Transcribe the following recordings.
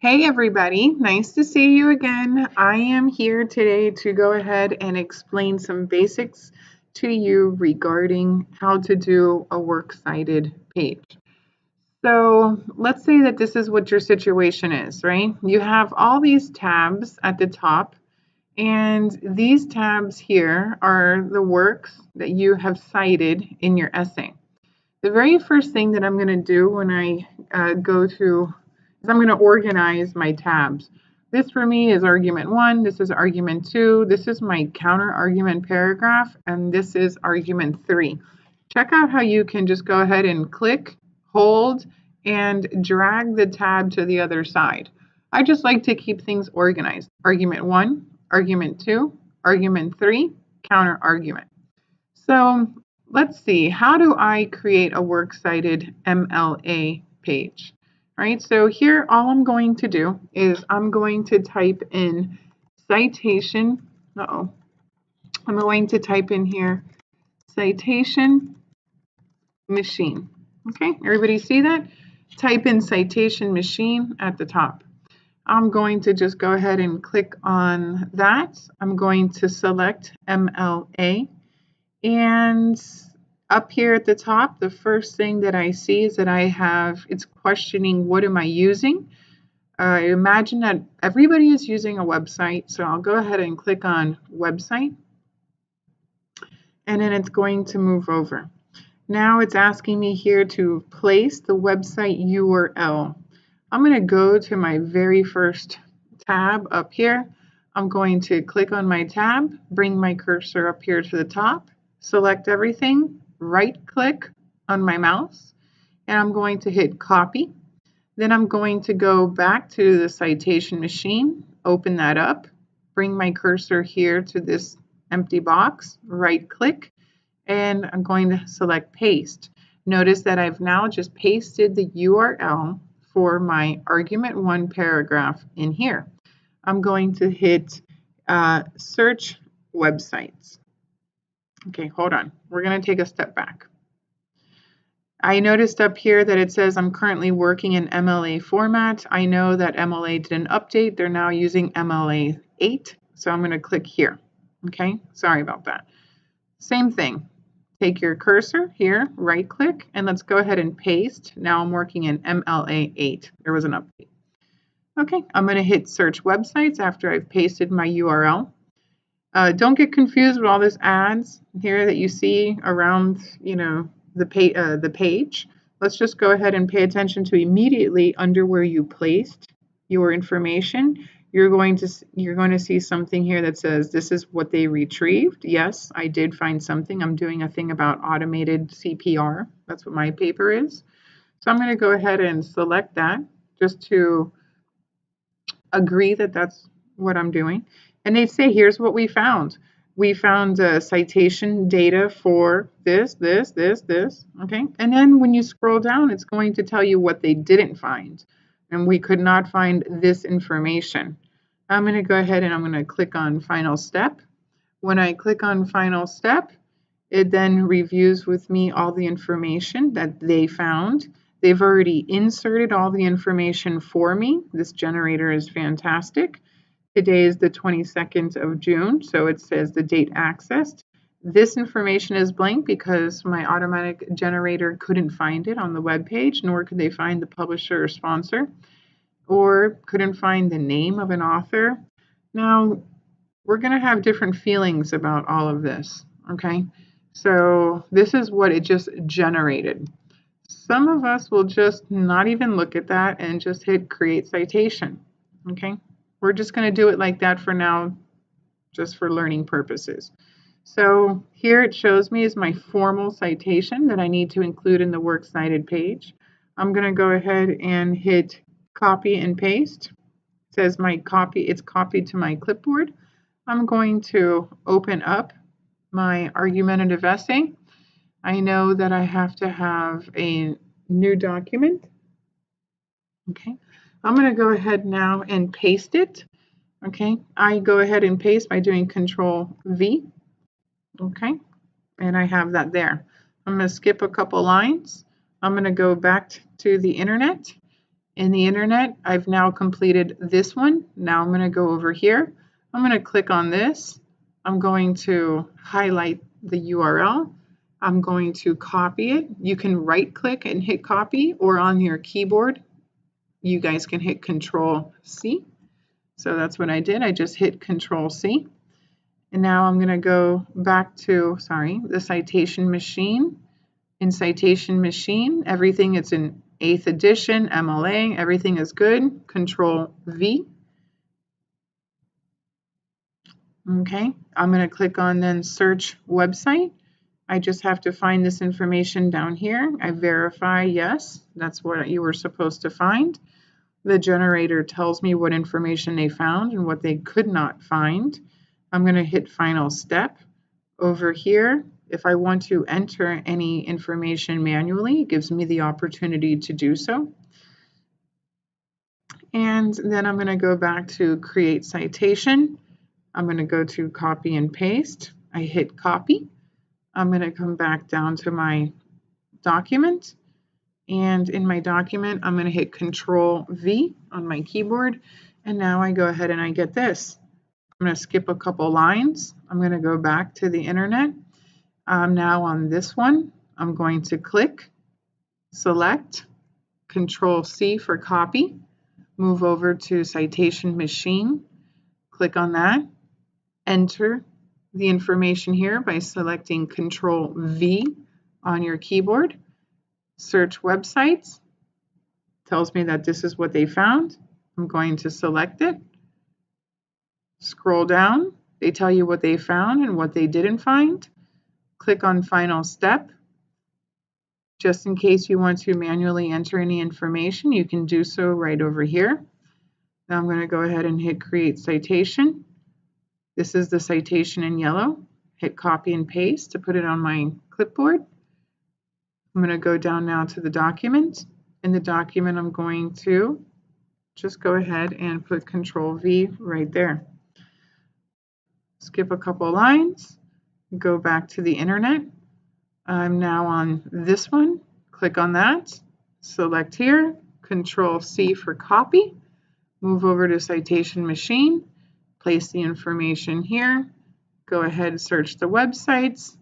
Hey everybody, nice to see you again. I am here today to go ahead and explain some basics to you regarding how to do a works cited page. So let's say that this is what your situation is, right? You have all these tabs at the top, and these tabs here are the works that you have cited in your essay. The very first thing that I'm going to do when I go through is I'm going to organize my tabs. This for me is argument 1, this is argument 2, this is my counter argument paragraph, and this is argument 3. Check out how you can just go ahead and click, hold, and drag the tab to the other side. I just like to keep things organized. Argument 1, argument 2, argument 3, counter argument. So let's see, how do I create a works cited MLA page? All right, so here all I'm going to do is I'm going to type in citation, I'm going to type in here citation machine. Okay, everybody see that? Type in citation machine at the top. I'm going to just go ahead and click on that. I'm going to select MLA. And up here at the top, the first thing that I see is that it's questioning what am I using. I imagine that everybody is using a website, so I'll go ahead and click on website, and then it's going to move over. Now it's asking me here to place the website URL. I'm going to go to my very first tab up here. I'm going to click on my tab, bring my cursor up here to the top, select everything, right click on my mouse, and I'm going to hit copy. Then I'm going to go back to the citation machine, open that up, bring my cursor here to this empty box, right click, and I'm going to select paste. Notice that I've now just pasted the URL for my argument 1 paragraph in here. I'm going to hit search websites. Okay, hold on. We're going to take a step back. I noticed up here that it says I'm currently working in MLA format. I know that MLA did an update. They're now using MLA 8. So I'm going to click here. Okay, sorry about that. Same thing. Take your cursor here, right click, and let's go ahead and paste. Now I'm working in MLA 8. There was an update. Okay, I'm going to hit search websites after I've pasted my URL. Don't get confused with all this ads here that you see around, the page. Let's just go ahead and pay attention to immediately under where you placed your information. You're going to see something here that says this is what they retrieved. Yes, I did find something. I'm doing a thing about automated CPR. That's what my paper is. So I'm going to go ahead and select that just to agree that that's what I'm doing. And they say, here's what we found. We found citation data for this, okay? And then when you scroll down, it's going to tell you what they didn't find. And we could not find this information. I'm going to go ahead and I'm going to click on Final Step. When I click on Final Step, it then reviews with me all the information that they found. They've already inserted all the information for me. This generator is fantastic. Today is the 22nd of June, so it says the date accessed. This information is blank because my automatic generator couldn't find it on the web page, nor could they find the publisher or sponsor, or couldn't find the name of an author. Now, we're going to have different feelings about all of this, okay? So this is what it just generated. Some of us will just not even look at that and just hit create citation, okay? We're just going to do it like that for now, just for learning purposes. So here it shows me is my formal citation that I need to include in the works cited page. I'm going to go ahead and hit copy and paste. It says it's copied to my clipboard. I'm going to open up my argumentative essay. I know that I have to have a new document. Okay. I'm going to go ahead now and paste it. Okay, I go ahead and paste by doing Control V. Okay, and I have that there. I'm going to skip a couple lines. I'm going to go back to the internet in the internet. I've now completed this one. Now I'm going to go over here. I'm going to click on this. I'm going to highlight the URL. I'm going to copy it. You can right click and hit copy, or on your keyboard, you guys can hit Control C. So that's what I did. I just hit Control C. And now I'm going to go back to, the Citation Machine. In Citation Machine, everything is in 8th edition, MLA, everything is good. Control V. Okay, I'm going to click on then Search Website. I just have to find this information down here. I verify, yes, that's what you were supposed to find. The generator tells me what information they found and what they could not find. I'm going to hit Final Step. Over here, if I want to enter any information manually, it gives me the opportunity to do so. And then I'm going to go back to Create Citation. I'm going to go to Copy and Paste. I hit Copy. I'm going to come back down to my document. And in my document, I'm going to hit Control V on my keyboard. And now I go ahead and I get this. I'm going to skip a couple lines. I'm going to go back to the internet. Now on this one, I'm going to click, select, Control C for copy, move over to Citation Machine, click on that, enter the information here by selecting Control V on your keyboard. Search websites, tells me that this is what they found. I'm going to select it. Scroll down, they tell you what they found and what they didn't find. Click on Final Step. Just in case you want to manually enter any information, you can do so right over here. Now I'm going to go ahead and hit Create Citation. This is the citation in yellow. Hit Copy and Paste to put it on my clipboard. I'm going to go down now to the document. In the document, I'm going to just go ahead and put Control V right there. Skip a couple lines, go back to the internet. I'm now on this one. Click on that, select here, Control C for copy, move over to Citation Machine, place the information here, go ahead and search the websites,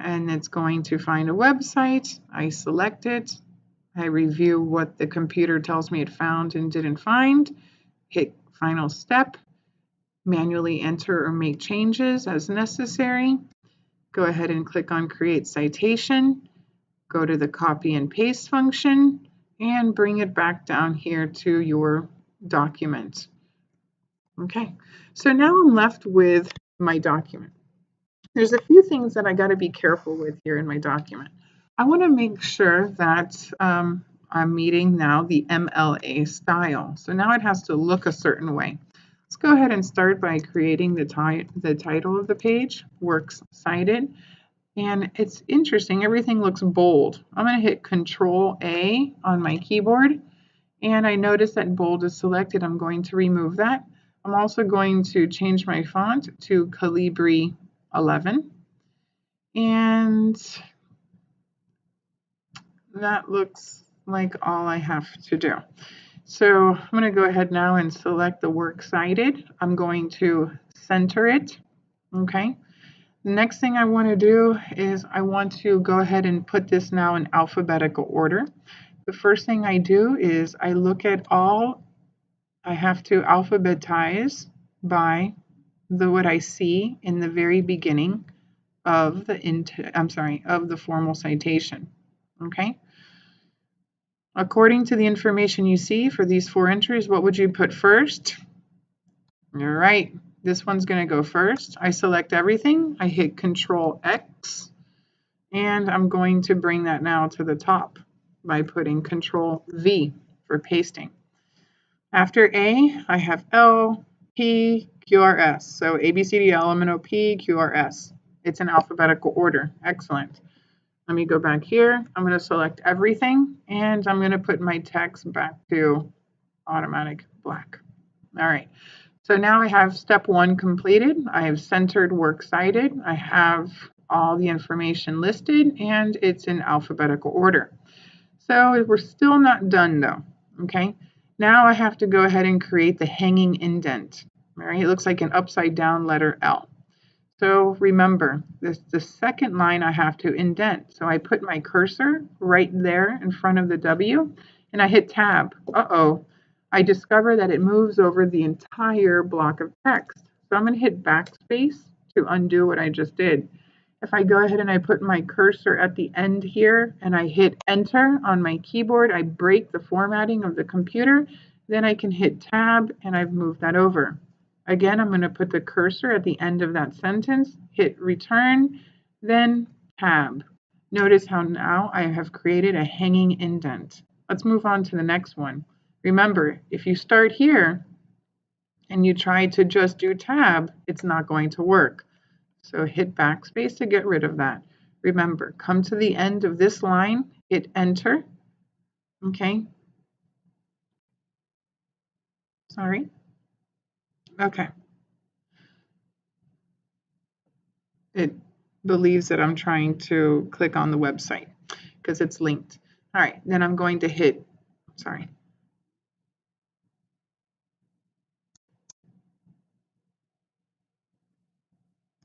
and it's going to find a website. I select it. I review what the computer tells me it found and didn't find. Hit Final Step. Manually enter or make changes as necessary. Go ahead and click on Create Citation. Go to the Copy and Paste function and bring it back down here to your document. Okay, so now I'm left with my document. There's a few things that I got to be careful with here in my document. I want to make sure that I'm meeting now the MLA style. So now it has to look a certain way. Let's go ahead and start by creating the title of the page, Works Cited. And it's interesting, everything looks bold. I'm going to hit Control A on my keyboard. And I notice that bold is selected. I'm going to remove that. I'm also going to change my font to Calibri 11. And that looks like all I have to do. So I'm going to go ahead now and select the Works Cited. I'm going to center it. Okay. The next thing I want to do is I want to go ahead and put this now in alphabetical order. The first thing I do is I look at all, I have to alphabetize by what I see in the very beginning of the formal citation. Okay. According to the information you see for these 4 entries, what would you put first? All right, this one's going to go first. I select everything. I hit Control X, and I'm going to bring that now to the top by putting Control V for pasting. After A, I have L, P, Q, R, S. So A, B, C, D, L, M, N, O, P, Q, R, S. It's in alphabetical order. Excellent. Let me go back here. I'm going to select everything, and I'm going to put my text back to automatic black. All right. So now I have step 1 completed. I have centered Works Cited. I have all the information listed, and it's in alphabetical order. So we're still not done, though. Okay, now I have to go ahead and create the hanging indent. All right, it looks like an upside down letter L. So remember, this the second line I have to indent. So I put my cursor right there in front of the W and I hit tab. Uh-oh, I discover that it moves over the entire block of text. So I'm going to hit backspace to undo what I just did. If I go ahead and I put my cursor at the end here and I hit enter on my keyboard, I break the formatting of the computer. Then I can hit tab and I've moved that over. Again, I'm going to put the cursor at the end of that sentence, hit return, then tab. Notice how now I have created a hanging indent. Let's move on to the next one. Remember, if you start here and you try to just do tab, it's not going to work. So hit backspace to get rid of that. Remember, come to the end of this line, hit enter. Okay. Sorry. Okay. It believes that I'm trying to click on the website because it's linked. All right, then I'm going to hit, sorry.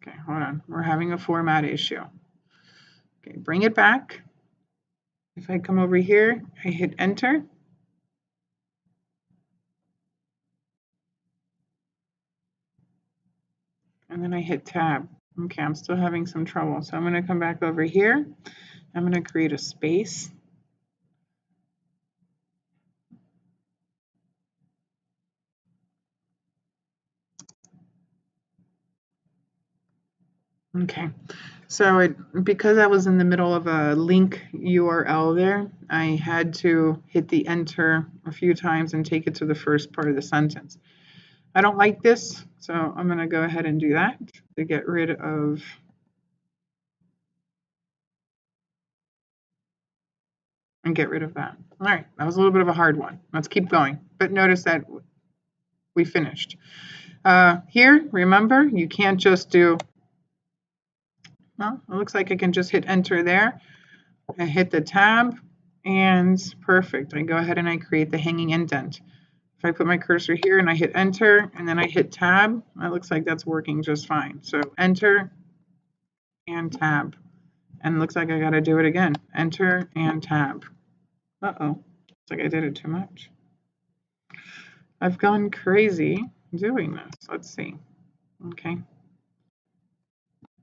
Okay, hold on. We're having a format issue. Okay, bring it back. If I come over here, I hit enter. And then I hit tab. Okay, I'm still having some trouble. So I'm going to come back over here. I'm going to create a space. Okay, so because I was in the middle of a link URL there, I had to hit the enter a few times and take it to the first part of the sentence. I don't like this, so I'm going to go ahead and do that to get rid of that. All right, that was a little bit of a hard one. Let's keep going. But notice that we finished. Here, remember, you can't just do, well, it looks like I can just hit enter there. I hit the tab, and perfect. I go ahead and I create the hanging indent. If I put my cursor here and I hit enter and then I hit tab, it looks like that's working just fine. So enter and tab. And it looks like I got to do it again. Enter and tab. Uh-oh. Looks like I did it too much. I've gone crazy doing this. Let's see. Okay.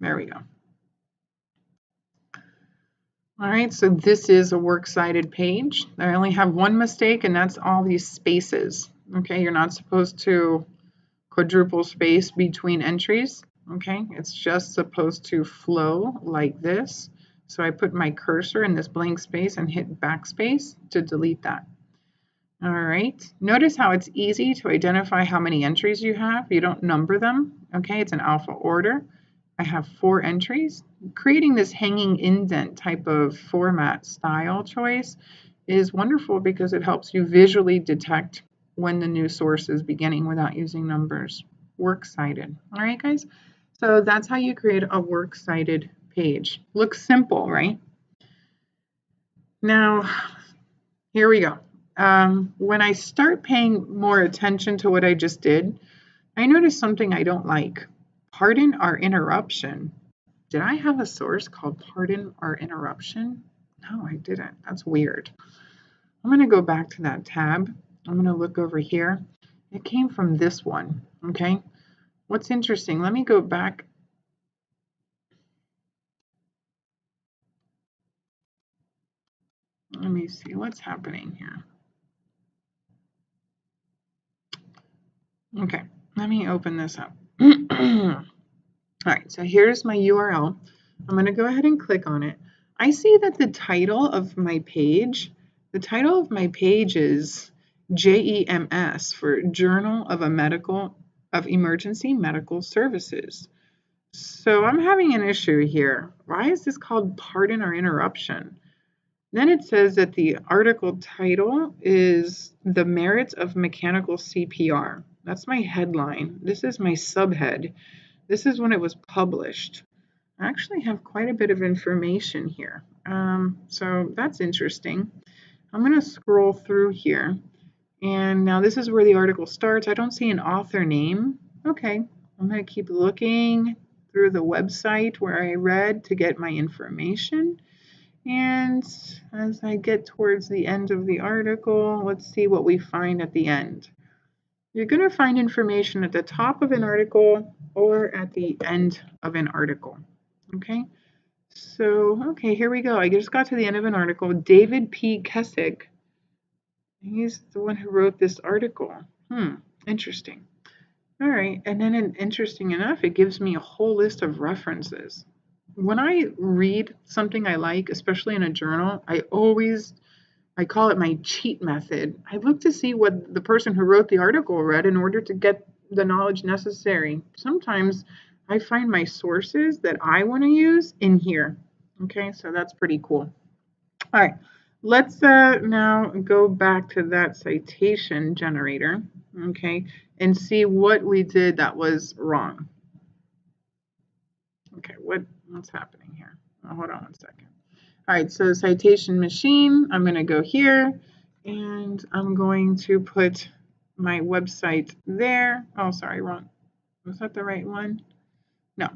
There we go. All right, so this is a works-cited page. I only have one mistake, and that's all these spaces. Okay, you're not supposed to quadruple space between entries. Okay, it's just supposed to flow like this. So I put my cursor in this blank space and hit backspace to delete that. All right, notice how it's easy to identify how many entries you have. You don't number them. Okay, it's an alpha order. I have 4 entries. Creating this hanging indent type of format style choice is wonderful because it helps you visually detect when the new source is beginning without using numbers. Works cited. All right, guys. So that's how you create a works cited page. Looks simple, right? Now, here we go. When I start paying more attention to what I just did, I noticed something I don't like. Pardon our interruption. Did I have a source called pardon our interruption? No, I didn't. That's weird. I'm going to go back to that tab. I'm going to look over here. It came from this one, okay? What's interesting, let me go back. Let me see what's happening here. Okay, let me open this up. All right, so here's my URL. I'm going to go ahead and click on it. I see that the title of my page is JEMS for Journal of Emergency Medical Services. So I'm having an issue here. Why is this called Pardon or Interruption? Then it says that the article title is The Merits of Mechanical CPR. That's my headline. This is my subhead. This is when it was published. I actually have quite a bit of information here. So that's interesting. I'm going to scroll through here. And now this is where the article starts. I don't see an author name. Okay, I'm going to keep looking through the website where I read to get my information. And as I get towards the end of the article, let's see what we find at the end. You're going to find information at the top of an article or at the end of an article. Okay, so, okay, here we go. I just got to the end of an article. David P. Kessick, he's the one who wrote this article. Interesting. All right, and then interesting enough, it gives me a whole list of references. When I read something I like, especially in a journal, I call it my cheat method. I look to see what the person who wrote the article read in order to get the knowledge necessary. Sometimes I find my sources that I want to use in here. Okay, so that's pretty cool. All right, let's now go back to that citation generator, okay, and see what we did that was wrong. Okay, what's happening here? Oh, hold on one second. All right, so citation machine, I'm going to go here and I'm going to put my website there. Oh, sorry, wrong. Was that the right one? No.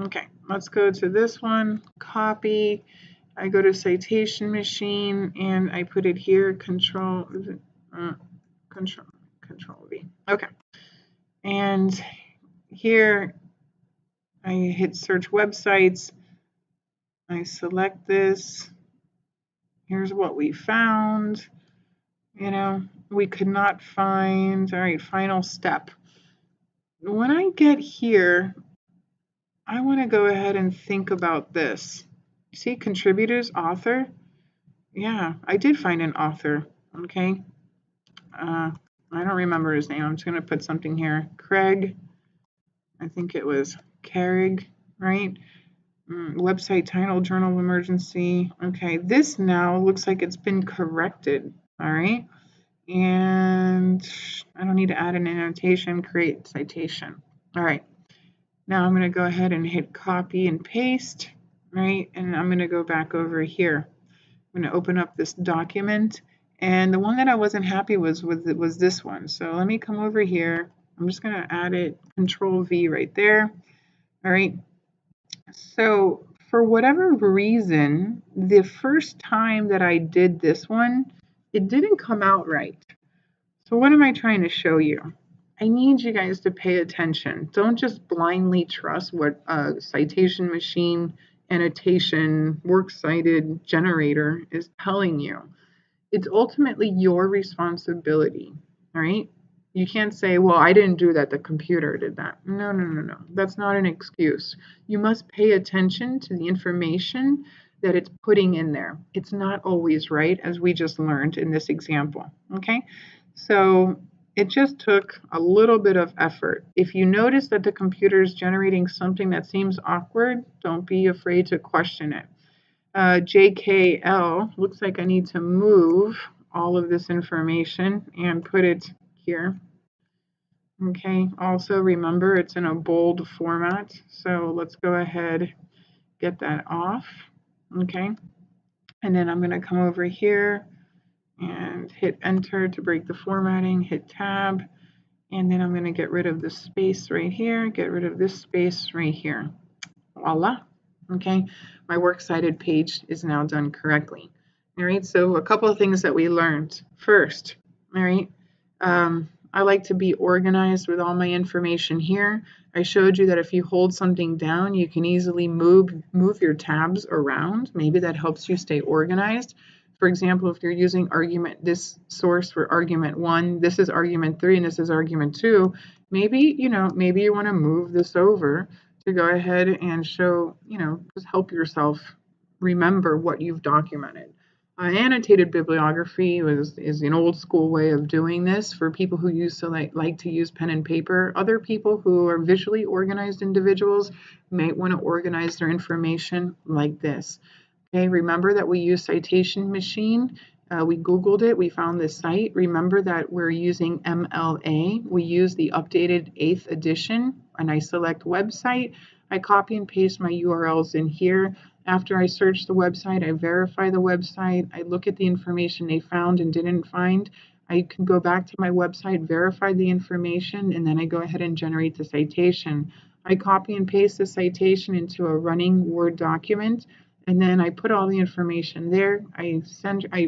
Okay, let's go to this one, copy. I go to citation machine and I put it here, control V. Okay. And here I hit search websites. I select this. Here's what we found. We could not find, all right, final step. When I get here, I want to go ahead and think about this. See, contributors, author. Yeah, I did find an author, okay. I don't remember his name. I'm just going to put something here. Craig, I think it was Carrig, right? Website title, journal of emergency. Okay, this now looks like it's been corrected, all right? And I don't need to add an annotation, create citation. All right, now I'm going to go ahead and hit copy and paste, right? And I'm going to go back over here. I'm going to open up this document. And the one that I wasn't happy with was this one. So let me come over here. I'm just going to add it, Control V right there. All right. So for whatever reason, the first time that I did this one, it didn't come out right. So what am I trying to show you? I need you guys to pay attention. Don't just blindly trust what a citation machine, annotation, works cited generator is telling you. It's ultimately your responsibility, right? You can't say, well, I didn't do that, the computer did that. No. That's not an excuse. You must pay attention to the information that it's putting in there. It's not always right, as we just learned in this example, okay? So it just took a little bit of effort. If you notice that the computer is generating something that seems awkward, don't be afraid to question it. JKL, looks like I need to move all of this information and put it here. Okay, also remember it's in a bold format, so let's go ahead, get that off. Okay, and then I'm going to come over here and hit enter to break the formatting, hit tab, and then I'm going to get rid of this space right here, get rid of this space right here. Voila. Okay, my works cited page is now done correctly. All right, so a couple of things that we learned. First, all right, I like to be organized with all my information here. I showed you that if you hold something down, you can easily move your tabs around. Maybe that helps you stay organized. For example, if you're using this source for argument 1, this is argument 3, and this is argument 2, maybe you want to move this over to go ahead and show, just help yourself remember what you've documented. Annotated bibliography is an old school way of doing this for people who like to use pen and paper. Other people who are visually organized individuals might want to organize their information like this. Okay, remember that we use Citation Machine. We Googled it, we found this site. Remember that we're using MLA. We use the updated 8th edition, and I select website. I copy and paste my URLs in here. After I search the website, I verify the website. I look at the information they found and didn't find. I can go back to my website, verify the information, and then I go ahead and generate the citation. I copy and paste the citation into a running Word document, and then I put all the information there. I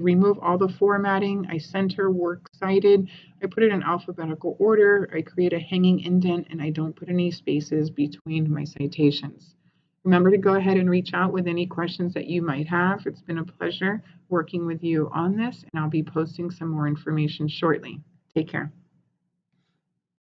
remove all the formatting, I center works cited, I put it in alphabetical order, I create a hanging indent, and I don't put any spaces between my citations. Remember to go ahead and reach out with any questions that you might have. It's been a pleasure working with you on this, and I'll be posting some more information shortly. Take care.